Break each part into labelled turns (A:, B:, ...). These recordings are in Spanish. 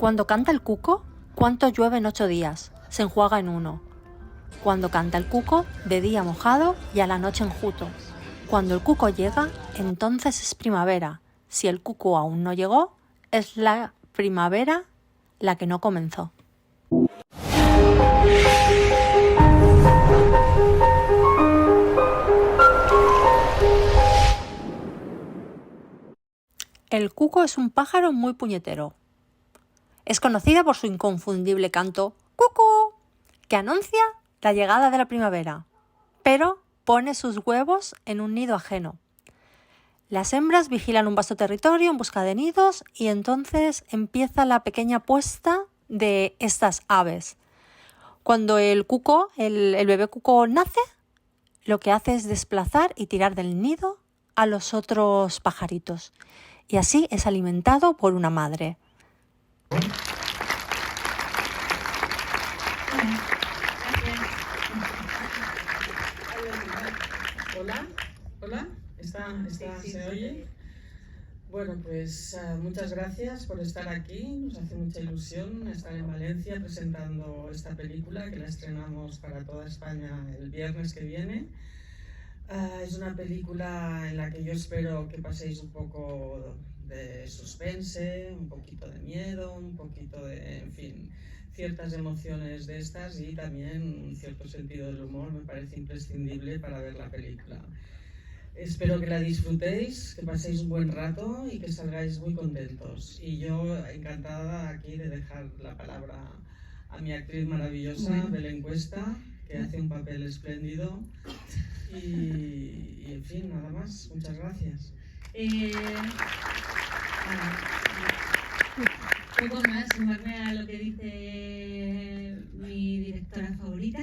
A: Cuando canta el cuco, ¿cuánto llueve en 8 días? Se enjuaga en uno. Cuando canta el cuco, de día mojado y a la noche enjuto. Cuando el cuco llega, entonces es primavera. Si el cuco aún no llegó, es la primavera la que no comenzó. El cuco es un pájaro muy puñetero. Es conocida por su inconfundible canto ¡cucú!, que anuncia la llegada de la primavera, pero pone sus huevos en un nido ajeno. Las hembras vigilan un vasto territorio en busca de nidos y entonces empieza la pequeña puesta de estas aves. Cuando el cuco, el bebé cuco nace, lo que hace es desplazar y tirar del nido a los otros pajaritos. Y así es alimentado por una madre.
B: Hola, ¿se oye? Bueno, pues muchas gracias por estar aquí. Nos hace mucha ilusión estar en Valencia presentando esta película que la estrenamos para toda España el viernes que viene. Es una película en la que yo espero que paséis un poco de suspense, un poquito de miedo, un poquito de, en fin, ciertas emociones de estas y también un cierto sentido del humor. Me parece imprescindible para ver la película. Espero que la disfrutéis, que paséis un buen rato y que salgáis muy contentos. Y yo encantada aquí de dejar la palabra a mi actriz maravillosa, Belén Cuesta, que hace un papel espléndido. Y en fin, nada más. Muchas gracias.
C: Poco más, sumarme a lo que dice mi directora favorita.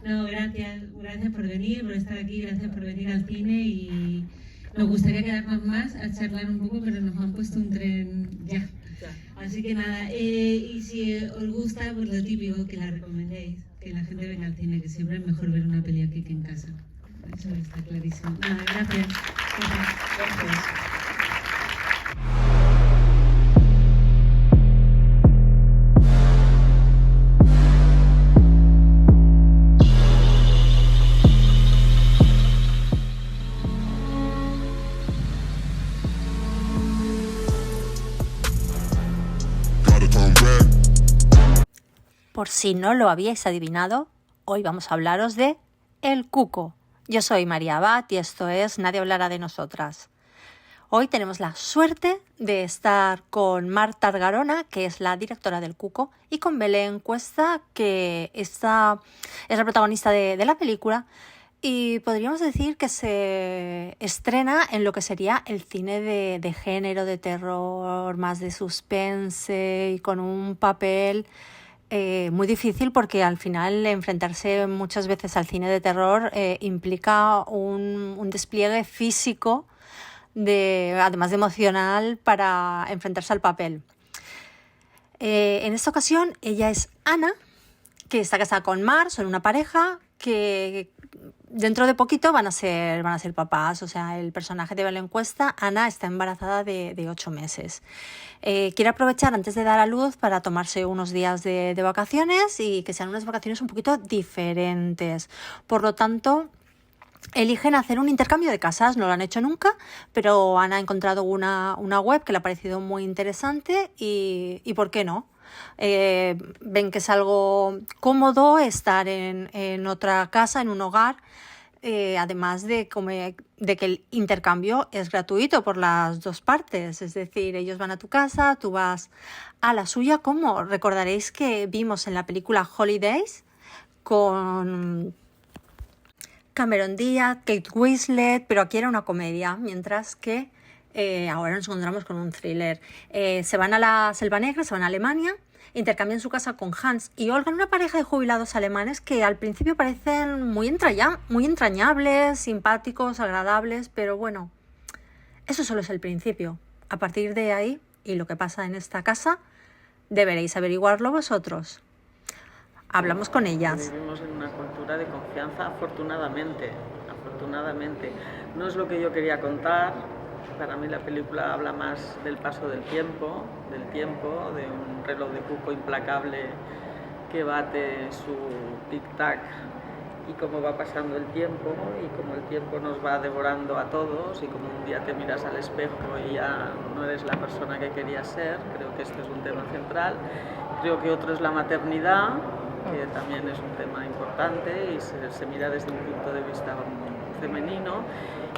C: No, gracias por venir, por estar aquí, gracias por venir al cine y nos gustaría quedarnos más a charlar un poco, pero nos han puesto un tren ya. Así que nada, y si os gusta, pues lo típico, que la recomendéis, que la gente venga al cine, que siempre es mejor ver una peli aquí que en casa. Eso está clarísimo. Nada, gracias.
B: Gracias.
A: Por si no lo habíais adivinado, hoy vamos a hablaros de El Cuco. Yo soy María Abad y esto es Nadie hablará de nosotras. Hoy tenemos la suerte de estar con Marta Argarona, que es la directora del Cuco, y con Belén Cuesta, que es la protagonista de la película. Y podríamos decir que se estrena en lo que sería el cine de género, de terror, más de suspense y con un papel muy difícil porque al final enfrentarse muchas veces al cine de terror implica un despliegue físico, además de emocional, para enfrentarse al papel. En esta ocasión ella es Ana, que está casada con Mar, son una pareja que dentro de poquito van a ser papás. O sea, el personaje de Belén Cuesta, Ana, está embarazada de 8 meses. Quiere aprovechar antes de dar a luz para tomarse unos días de vacaciones y que sean unas vacaciones un poquito diferentes. Por lo tanto, eligen hacer un intercambio de casas. No lo han hecho nunca, pero Ana ha encontrado una web que le ha parecido muy interesante y ¿por qué no? Ven que es algo cómodo estar en otra casa, en un hogar, además de que el intercambio es gratuito por las dos partes. Es decir, ellos van a tu casa, tú vas a la suya, como recordaréis que vimos en la película Holidays con Cameron Díaz, Kate Winslet, pero aquí era una comedia, mientras que ahora nos encontramos con un thriller. Se van a la Selva Negra, se van a Alemania, intercambian su casa con Hans y Olga, una pareja de jubilados alemanes que al principio parecen muy entrañables, simpáticos, agradables, pero bueno, eso solo es el principio. A partir de ahí, y lo que pasa en esta casa, deberéis averiguarlo vosotros. Hablamos con ellas.
D: Vivimos en una cultura de confianza, afortunadamente. No es lo que yo quería contar,
B: Para mí la película habla más del paso del tiempo, de un reloj de cuco implacable que bate su tic-tac y cómo va pasando el tiempo y cómo el tiempo nos va devorando a todos y como un día te miras al espejo y ya no eres la persona que querías ser. Creo que este es un tema central. Creo que otro es la maternidad, que también es un tema importante y se mira desde un punto de vista femenino.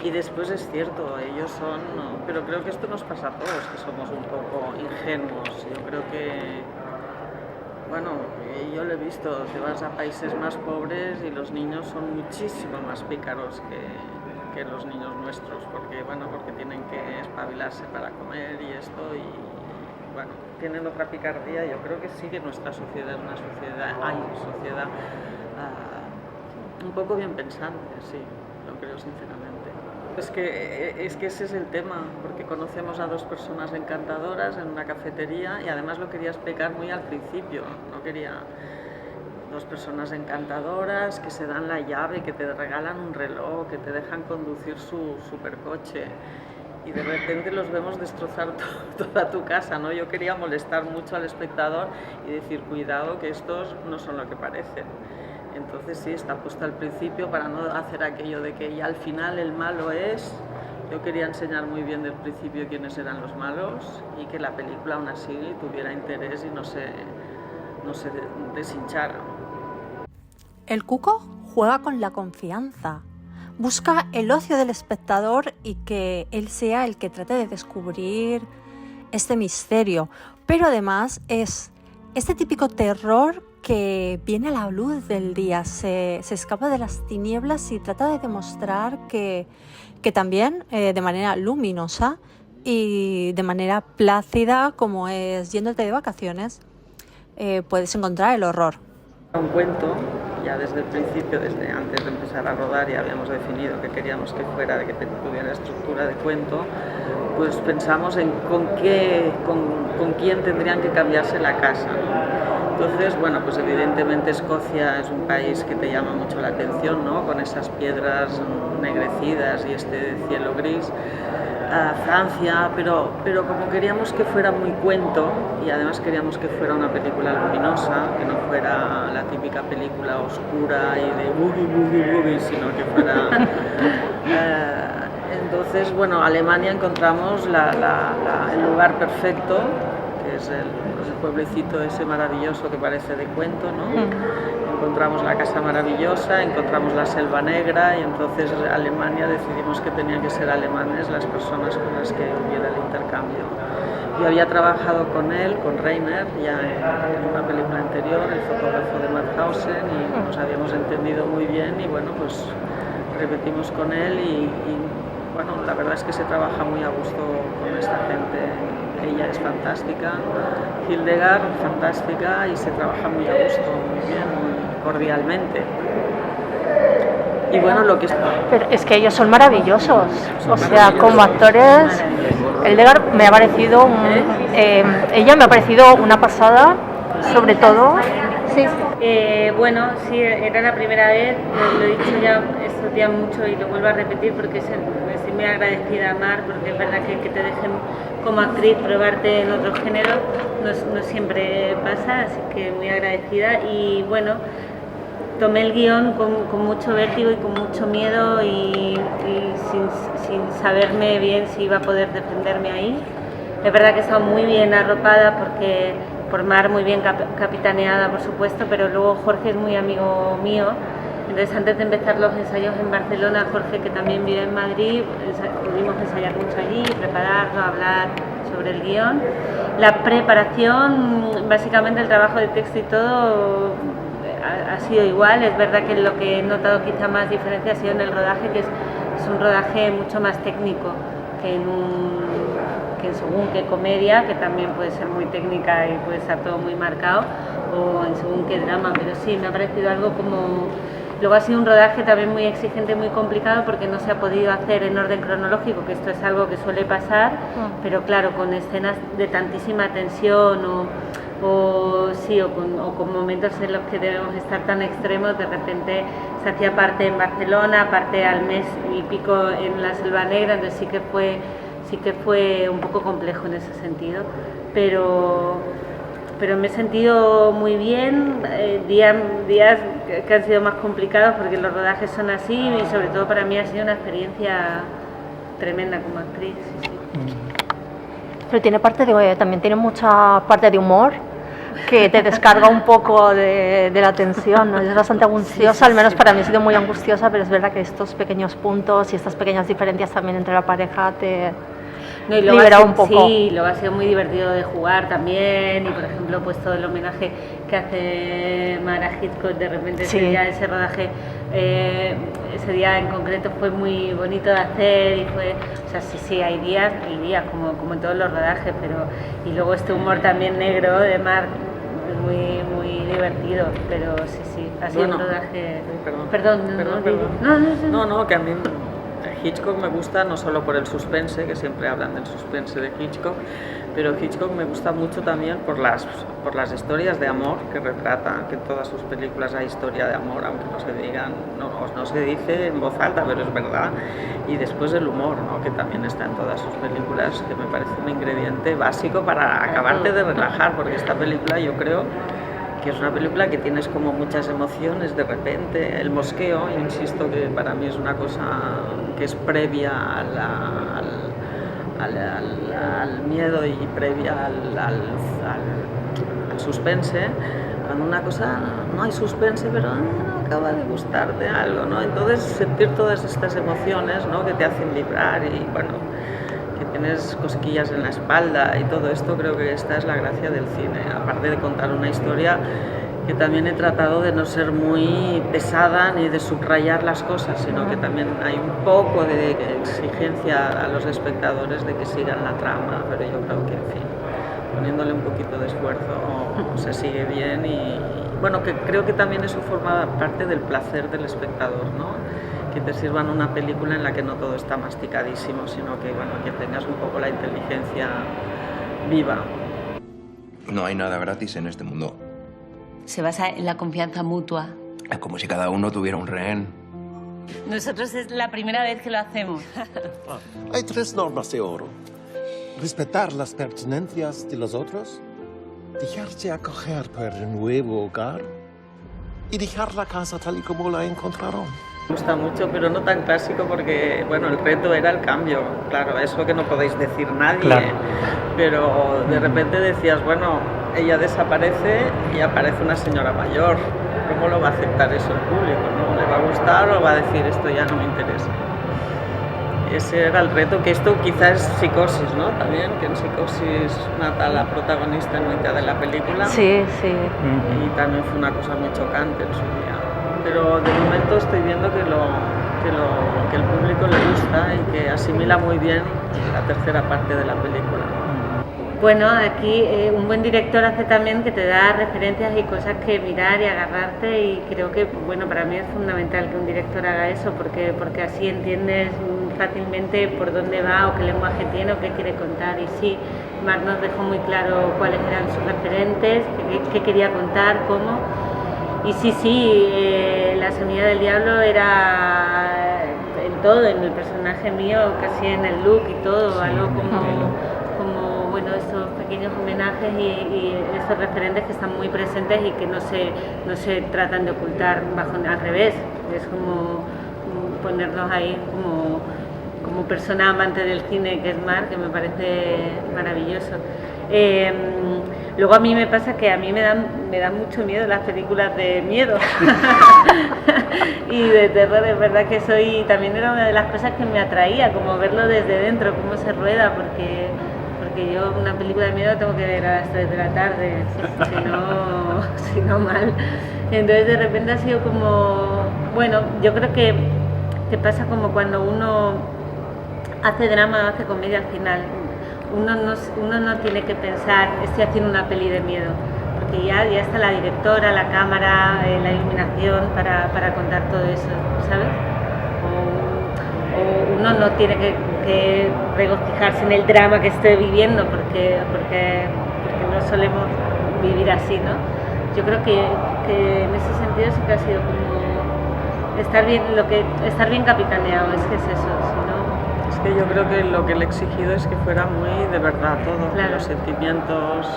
B: Y después es cierto, ellos son, pero creo que esto nos pasa a todos, que somos un poco ingenuos. Yo creo que, bueno, yo lo he visto, te vas a países más pobres y los niños son muchísimo más pícaros que los niños nuestros, porque tienen que espabilarse para comer y esto, y bueno, tienen otra picardía. Yo creo que sí que nuestra sociedad es una sociedad un poco bien pensante, sí, lo creo sinceramente. Es que ese es el tema, porque conocemos a dos personas encantadoras en una cafetería y además lo quería explicar muy al principio, no quería dos personas encantadoras que se dan la llave, que te regalan un reloj, que te dejan conducir su supercoche y de repente los vemos destrozar toda tu casa, ¿no? Yo quería molestar mucho al espectador y decir, cuidado que estos no son lo que parecen. Entonces sí, está puesto al principio para no hacer aquello de que ya al final el malo es. Yo quería enseñar muy bien del principio quiénes eran los malos y que la película aún así tuviera interés y no se deshinchara.
A: El cuco juega con la confianza, busca el ocio del espectador y que él sea el que trate de descubrir este misterio, pero además es este típico terror que viene a la luz del día, se escapa de las tinieblas y trata de demostrar que también de manera luminosa y de manera plácida, como es yéndote de vacaciones, puedes encontrar el horror.
B: Un cuento, ya desde el principio, desde antes de empezar a rodar, ya habíamos definido que queríamos que fuera, de que tuviera estructura de cuento, pues pensamos en con quién tendrían que cambiarse la casa, ¿no? Entonces, bueno, pues evidentemente Escocia es un país que te llama mucho la atención, ¿no? Con esas piedras ennegrecidas y este cielo gris. Francia, pero como queríamos que fuera muy cuento y además queríamos que fuera una película luminosa, que no fuera la típica película oscura y de boogie, sino que fuera... entonces, bueno, Alemania encontramos el lugar perfecto, que es el pueblecito ese maravilloso que parece de cuento, ¿no? Encontramos la casa maravillosa, encontramos la selva negra y entonces Alemania decidimos que tenían que ser alemanes las personas con las que hubiera el intercambio. Yo había trabajado con él, con Rainer, ya en una película anterior, El fotógrafo de Mauthausen, y nos habíamos entendido muy bien y bueno, pues repetimos con él y bueno, la verdad es que se trabaja muy a gusto con esta gente. Ella es fantástica, Hildegard fantástica y se trabaja muy a gusto, muy bien, muy cordialmente. Y bueno, lo que
A: Pero es que ellos son maravillosos, como actores, Hildegard me ha parecido ella me ha parecido una pasada, sobre todo. Sí.
C: Bueno, sí, era la primera vez, lo he dicho ya estos días mucho y lo vuelvo a repetir porque estoy muy agradecida a Mar, porque es verdad que te dejen como actriz probarte en otros géneros no siempre pasa, así que muy agradecida. Y bueno, tomé el guión con mucho vértigo y con mucho miedo y sin saberme bien si iba a poder defenderme ahí. Es verdad que he estado muy bien arropada por Mar, muy bien capitaneada, por supuesto, pero luego Jorge es muy amigo mío. Entonces, antes de empezar los ensayos en Barcelona, Jorge, que también vive en Madrid, pudimos ensayar mucho allí, prepararlo, hablar sobre el guión. La preparación, básicamente el trabajo de texto y todo ha sido igual. Es verdad que lo que he notado quizá más diferencia ha sido en el rodaje, que es un rodaje mucho más técnico que en según qué comedia, que también puede ser muy técnica y puede estar todo muy marcado, o en según qué drama, pero sí, me ha parecido algo como... Luego ha sido un rodaje también muy exigente, muy complicado, porque no se ha podido hacer en orden cronológico, que esto es algo que suele pasar, pero claro, con escenas de tantísima tensión con momentos en los que debemos estar tan extremos, de repente se hacía parte en Barcelona, parte al mes y pico en la Selva Negra, entonces sí sí que fue un poco complejo en ese sentido, pero me he sentido muy bien, días que han sido más complicados porque los rodajes son así y sobre todo para mí ha sido una experiencia tremenda como actriz. Sí.
A: Pero también tiene mucha parte de humor que te descarga un poco de la tensión, ¿no? Es bastante angustiosa, al menos para mí ha sido muy angustiosa, pero es verdad que estos pequeños puntos y estas pequeñas diferencias también entre la pareja te libera un poco.
C: Sí, luego ha sido muy divertido de jugar también y por ejemplo pues todo el homenaje que hace Mara Hitchcock de repente ese rodaje, ese día en concreto fue muy bonito de hacer y fue, o sea, sí, hay días como en todos los rodajes, pero y luego este humor también negro de Mar muy divertido, pero sí, ha sido un rodaje. Perdón,
B: que a mí Hitchcock me gusta no solo por el suspense, que siempre hablan del suspense de Hitchcock, pero Hitchcock me gusta mucho también por las historias de amor que retrata, que en todas sus películas hay historia de amor, aunque no se digan, no se dice en voz alta, pero es verdad. Y después el humor, ¿no? Que también está en todas sus películas, que me parece un ingrediente básico para acabarte de relajar, porque esta película yo creo que es una película que tienes como muchas emociones de repente. El mosqueo, insisto, que para mí es una cosa que es previa al miedo y previa al suspense. Cuando una cosa no hay suspense, pero acaba de gustarte algo, ¿no? Entonces sentir todas estas emociones, ¿no? Que te hacen vibrar y bueno, que tienes cosquillas en la espalda y todo esto, creo que esta es la gracia del cine, aparte de contar una historia que también he tratado de no ser muy pesada ni de subrayar las cosas, sino que también hay un poco de exigencia a los espectadores de que sigan la trama, pero yo creo que, en fin, poniéndole un poquito de esfuerzo se sigue bien y bueno, que creo que también eso forma parte del placer del espectador, ¿no? Que te sirvan una película en la que no todo está masticadísimo, sino que, bueno, que tengas un poco la inteligencia viva.
D: No hay nada gratis en este mundo.
C: Se basa en la confianza mutua.
D: Es como si cada uno tuviera un rehén.
C: Nosotros es la primera vez que lo hacemos.
E: Hay 3 normas de oro. Respetar las pertenencias de los otros, dejarse acoger por el nuevo hogar y dejar la casa tal y como la encontraron.
B: Me gusta mucho, pero no tan clásico porque, bueno, el reto era el cambio. Claro, eso que no podéis decir nadie. Claro. Pero de repente decías, bueno, ella desaparece y aparece una señora mayor. ¿Cómo lo va a aceptar eso el público? ¿No le va a gustar o va a decir esto ya no me interesa? Ese era el reto, que esto quizás es Psicosis, ¿no? También, que en Psicosis mata a la protagonista en mitad de la película.
A: Sí.
B: Y también fue una cosa muy chocante en su día. Pero de momento estoy viendo que el público le gusta y que asimila muy bien la tercera parte de la película.
C: Bueno, aquí un buen director hace también que te da referencias y cosas que mirar y agarrarte y creo que, bueno, para mí es fundamental que un director haga eso porque así entiendes fácilmente por dónde va o qué lenguaje tiene o qué quiere contar. Y sí, Marc nos dejó muy claro cuáles eran sus referentes, qué quería contar, cómo. Y sí, La Semilla del Diablo era en todo, en el personaje mío, casi en el look y todo, algo como bueno, estos pequeños homenajes y estos referentes que están muy presentes y que no se tratan de ocultar al revés, es como ponernos ahí como persona amante del cine que es Marc, que me parece maravilloso. Luego a mí me pasa que a mí me dan mucho miedo las películas de miedo y de terror, es verdad que también era una de las cosas que me atraía, como verlo desde dentro, cómo se rueda, porque yo una película de miedo tengo que ver a las 3 de la tarde, si no mal. Entonces de repente ha sido como, bueno, yo creo que pasa como cuando uno hace drama o hace comedia al final. Uno no tiene que pensar, estoy haciendo una peli de miedo, porque ya está la directora, la cámara, la iluminación para contar todo eso, ¿sabes? O uno no tiene que regocijarse en el drama que estoy viviendo, porque no solemos vivir así, ¿no? Yo creo que en ese sentido sí que ha sido como estar bien capitaneado, es que es eso, si no...
B: que yo creo que lo que le he exigido es que fuera muy de verdad todo,
C: Claro.
B: los sentimientos,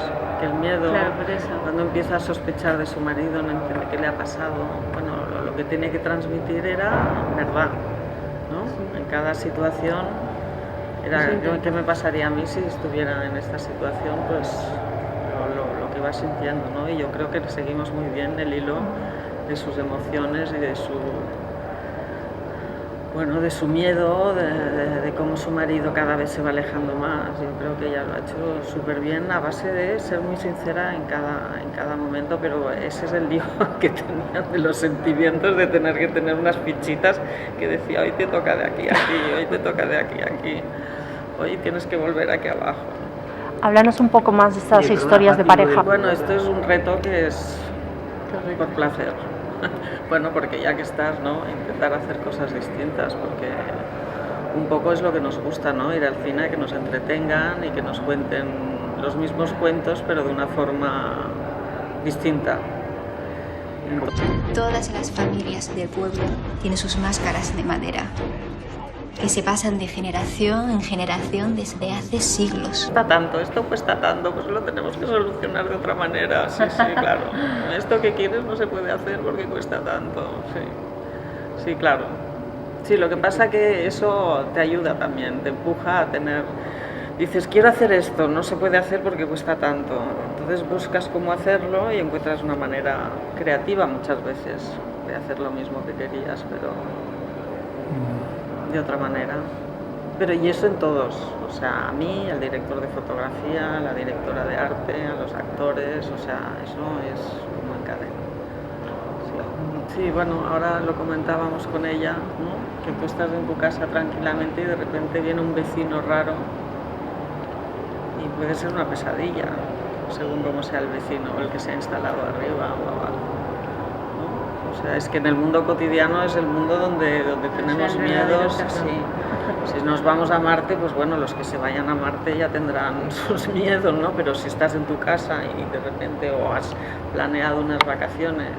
B: que el miedo,
C: Claro, por eso.
B: cuando empieza a sospechar de su marido, no entiende qué le ha pasado. Bueno, lo que tenía que transmitir era verdad, ¿no? En cada situación era
C: Sí,
B: qué me pasaría a mí si estuviera en esta situación, pues lo que iba sintiendo, ¿no? Y yo creo que seguimos muy bien el hilo de sus emociones y de su de su miedo, de cómo su marido cada vez se va alejando más. Yo creo que ella lo ha hecho súper bien a base de ser muy sincera en cada momento, pero ese es el lío que tenía de los sentimientos, de tener que tener unas fichitas que decía, hoy te toca de aquí a aquí, hoy te toca de aquí a aquí, hoy tienes que volver aquí abajo.
A: Háblanos un poco más de estas historias de pareja.
B: Bueno, esto es un reto que es por placer. Bueno, porque ya que estás, ¿no? Intentar hacer cosas distintas, porque un poco es lo que nos gusta, ¿no? Ir al cine, que nos entretengan y que nos cuenten los mismos cuentos, pero de una forma distinta.
F: Todas las familias del pueblo tienen sus máscaras de madera, que se pasan de generación en generación desde hace siglos.
B: Cuesta tanto, esto cuesta tanto, pues lo tenemos que solucionar de otra manera. Sí, claro. Esto que quieres no se puede hacer porque cuesta tanto. Sí, claro. Sí, lo que pasa que eso te ayuda también, te empuja a tener... Dices, quiero hacer esto, no se puede hacer porque cuesta tanto. Entonces buscas cómo hacerlo y encuentras una manera creativa muchas veces de hacer lo mismo que querías, pero de otra manera. Pero y eso en todos, o sea, a mí, al director de fotografía, a la directora de arte, a los actores, o sea, eso es como en cadena. Sí, bueno, ahora lo comentábamos con ella, ¿no? Que tú estás en tu casa tranquilamente y de repente viene un vecino raro y puede ser una pesadilla, según cómo sea el vecino o el que se ha instalado arriba o abajo. O sea, es que en el mundo cotidiano es el mundo donde tenemos miedos. Sí. Si nos vamos a Marte, pues bueno, los que se vayan a Marte ya tendrán sus miedos, ¿no? Pero si estás en tu casa y de repente o has planeado unas vacaciones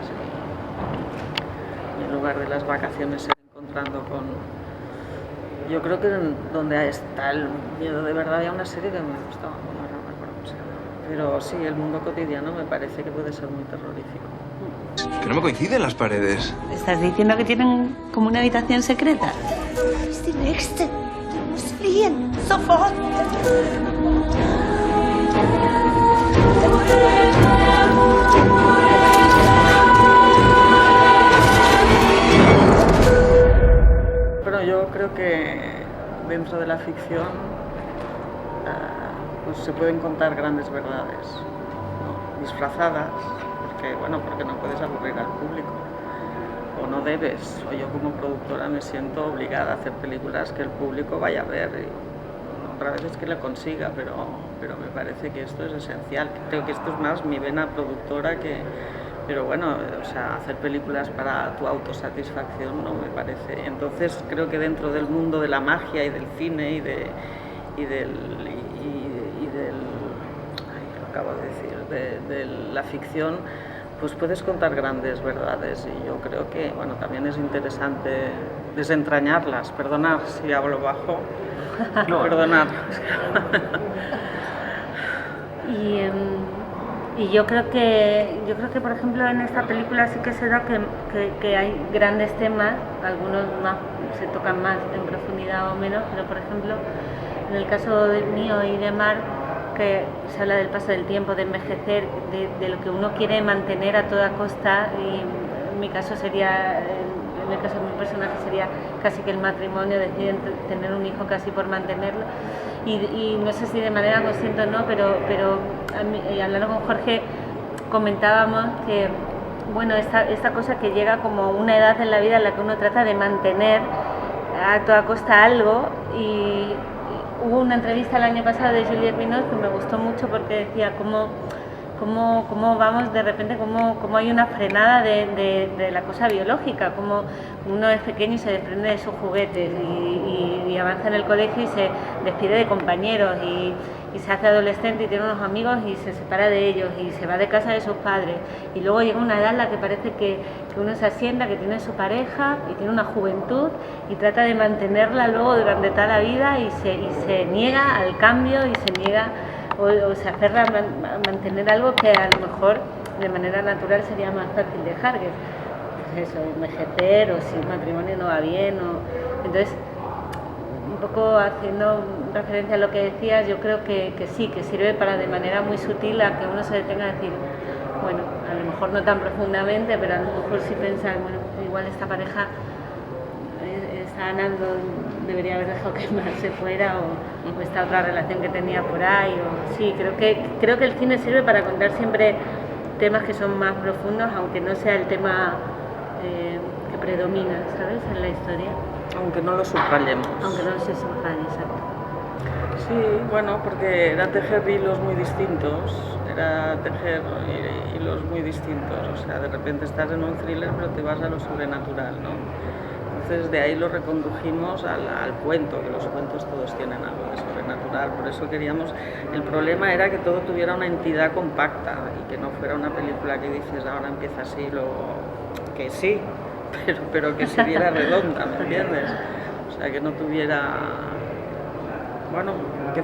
B: y en lugar de las vacaciones se encontrando con... Yo creo que donde está el miedo de verdad, había una serie que me gustaba, no recuerdo cómo se llama. Pero sí, el mundo cotidiano me parece que puede ser muy terrorífico.
D: Que no me coinciden las paredes.
C: ¿Estás diciendo que tienen como una habitación secreta?
F: ist die Nächste. Du musst fliehen. Sofort.
B: Bueno, yo creo que dentro de la ficción pues se pueden contar grandes verdades, ¿no? Disfrazadas, porque no puedes aburrir al público. O no debes, o yo como productora me siento obligada a hacer películas que el público vaya a ver. Y otra vez es que lo consiga, pero me parece que esto es esencial. Creo que esto es más mi vena productora que... Pero bueno, o sea, hacer películas para tu autosatisfacción no me parece. Entonces creo que dentro del mundo de la magia y del cine y del acabo de decir, de la ficción, pues puedes contar grandes verdades y yo creo que bueno, también es interesante desentrañarlas. Perdonad si hablo bajo, no. Perdonad.
C: Y yo creo que por ejemplo en esta película sí que se da que hay grandes temas, algunos más se tocan más en profundidad o menos, pero por ejemplo en el caso mío y de Mar, que se habla del paso del tiempo, de envejecer, de lo que uno quiere mantener a toda costa, y en mi caso sería, en el caso de mi personaje sería casi que el matrimonio, deciden tener un hijo casi por mantenerlo, y no sé si de manera consciente o no, pero hablando con Jorge comentábamos que bueno, esta cosa que llega como una edad en la vida en la que uno trata de mantener a toda costa algo, y hubo una entrevista el año pasado de Juliette Binoche que me gustó mucho porque decía cómo vamos de repente, cómo hay una frenada de la cosa biológica, cómo uno es pequeño y se desprende de sus juguetes y avanza en el colegio y se despide de compañeros y se hace adolescente y tiene unos amigos y se separa de ellos y se va de casa de sus padres y luego llega una edad en la que parece que uno se asienta, que tiene su pareja y tiene una juventud y trata de mantenerla luego durante toda la vida y se niega al cambio y se niega o se aferra a mantener algo que a lo mejor de manera natural sería más fácil dejar, que es pues eso, envejecer o si el matrimonio no va bien entonces un poco haciendo referencia a lo que decías, yo creo que sí, que sirve para de manera muy sutil a que uno se detenga a decir, bueno, a lo mejor no tan profundamente, pero a lo mejor sí pensar, bueno, igual esta pareja está ganando, debería haber dejado que más se fuera o esta otra relación que tenía por ahí, sí, creo que el cine sirve para contar siempre temas que son más profundos, aunque no sea el tema que predomina, ¿sabes?, en la historia.
B: Aunque no lo subrayemos.
C: Aunque no se subraye, exacto.
B: Sí, bueno, porque era tejer hilos muy distintos, era tejer hilos muy distintos, o sea, de repente estás en un thriller pero te vas a lo sobrenatural, ¿no? Entonces de ahí lo recondujimos al cuento, que los cuentos todos tienen algo de sobrenatural, por eso queríamos, el problema era que todo tuviera una entidad compacta y que no fuera una película que dices ahora empieza así, luego que sí, pero que se viera redonda, ¿me entiendes? O sea, que no tuviera, bueno, que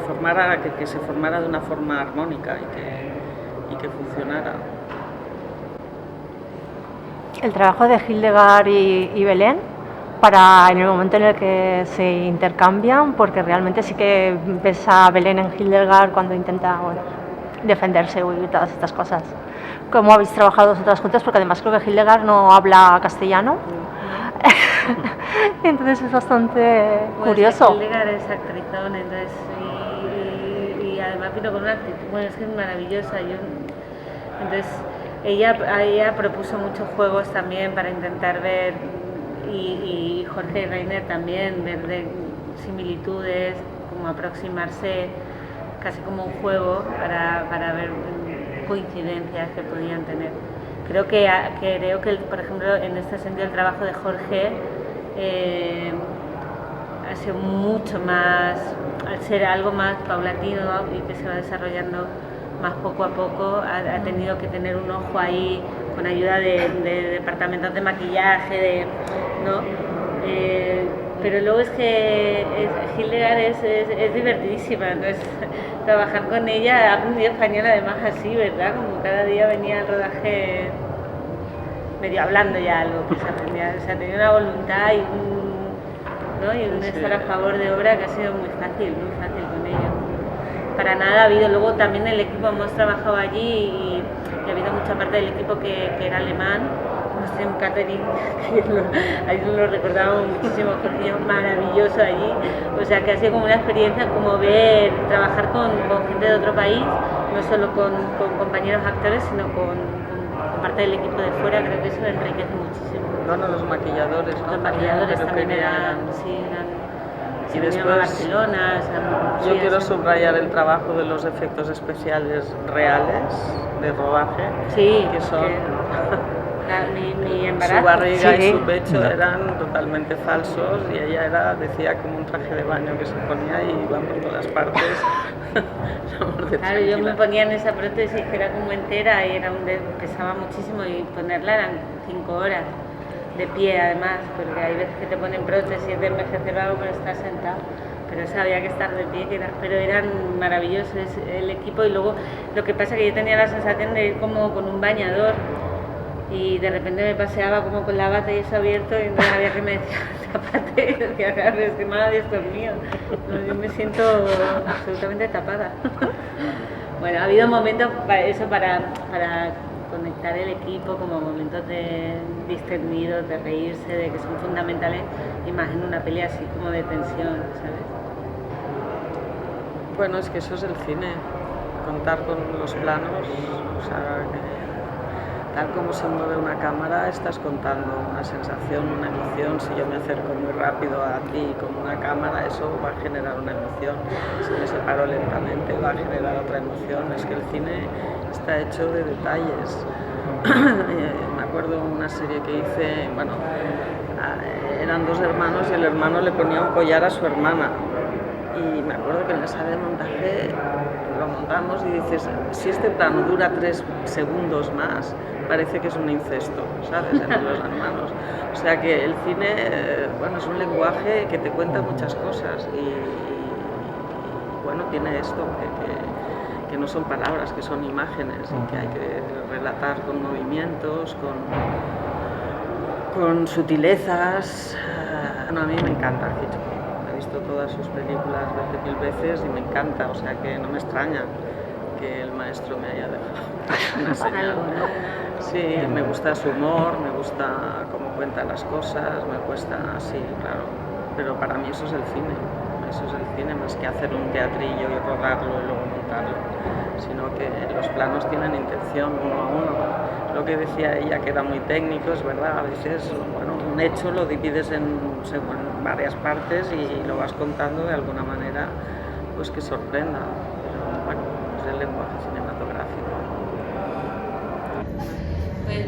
B: se formara de una forma armónica y que funcionara.
A: El trabajo de Hildegard y Belén, para en el momento en el que se intercambian, porque realmente sí que ves a Belén en Hildegard cuando intenta, bueno, defenderse y todas estas cosas. ¿Cómo habéis trabajado vosotras juntas? Porque además creo que Hildegard no habla castellano. Entonces es bastante curioso.
C: Hildegard es actrizón, entonces, y además vino con una actitud, bueno, es que es maravillosa. Entonces ella propuso muchos juegos también para intentar ver, y Jorge Reiner también, ver de similitudes, como aproximarse casi como un juego para ver coincidencias que podían tener. Creo que por ejemplo, en este sentido el trabajo de Jorge ha sido mucho más, al ser algo más paulatino y que se va desarrollando más poco a poco, ha tenido que tener un ojo ahí con ayuda de departamentos de maquillaje, ¿no? Pero luego es que Hildegard es divertidísima, entonces trabajar con ella, ha aprendido español además así, ¿verdad? Como cada día venía al rodaje medio hablando ya algo que se aprendía, o sea, tenía una voluntad y un estar a favor de obra que ha sido muy fácil con ella. Para nada ha habido, luego también el equipo, hemos trabajado allí y ha habido mucha parte del equipo que era alemán, en catering, ahí lo recordábamos muchísimo, porque es maravilloso allí, o sea que ha sido como una experiencia como trabajar con gente de otro país, no solo con compañeros actores, sino con parte del equipo de fuera, creo que eso enriquece muchísimo.
B: Bueno, los maquilladores, ¿no?
C: Los maquilladores también eran
B: y después
C: Barcelona,
B: yo quiero subrayar el trabajo de los efectos especiales reales de rodaje, que son
C: mi embarazo,
B: su barriga y su pecho eran totalmente falsos y ella decía como un traje de baño que se ponía y iba por todas partes.
C: Claro, yo me ponía en esa prótesis que era como entera y pesaba muchísimo y ponerla eran 5 horas. De pie además, porque hay veces que te ponen prótesis de envejecer algo pero estás sentado, pero eso había que estar de pie, pero eran maravillosos el equipo. Y luego lo que pasa es que yo tenía la sensación de ir como con un bañador y de repente me paseaba como con la bata y eso abierto y entonces había que me decía, tapate, y decía, claro, es que nada de esto es mío, yo me siento absolutamente tapada. Bueno, ha habido momentos para conectar el equipo, como momentos de distendidos, de reírse, de que son fundamentales, y más en una peli así como de tensión, ¿sabes?
B: Bueno, es que eso es el cine, contar con los planos, o sea, tal como se mueve una cámara, estás contando una sensación, una emoción. Si yo me acerco muy rápido a ti con una cámara, eso va a generar una emoción. Si me separo lentamente, va a generar otra emoción. Es que el cine está hecho de detalles. Me acuerdo de una serie que hice, bueno, eran dos hermanos y el hermano le ponía un collar a su hermana. Y me acuerdo que en la sala de montaje lo montamos y dices, si este plano dura 3 segundos más, parece que es un incesto, ¿sabes?, entre los hermanos. O sea que el cine, bueno, es un lenguaje que te cuenta muchas cosas y bueno, tiene esto, que no son palabras, que son imágenes y que hay que relatar con movimientos, con sutilezas. Bueno, a mí me encanta Hitchcock. He visto todas sus películas 20.000 veces y me encanta, o sea que no me extraña que el maestro me haya dejado una señal. Sí, me gusta su humor, me gusta cómo cuenta las cosas, me cuesta, sí, claro, pero para mí eso es el cine. Eso es el cine, más que hacer un teatrillo y rodarlo y luego montarlo, sino que los planos tienen intención uno a uno. Lo que decía ella, que era muy técnico, es verdad, a veces, bueno, un hecho lo divides en varias partes y lo vas contando de alguna manera pues que sorprenda, pero bueno, es el lenguaje cinematográfico.
C: Pues,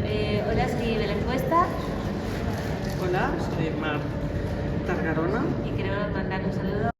C: hola, soy Belén Cuesta.
B: Hola, soy Mar Targarona.
C: Y queremos mandar un saludo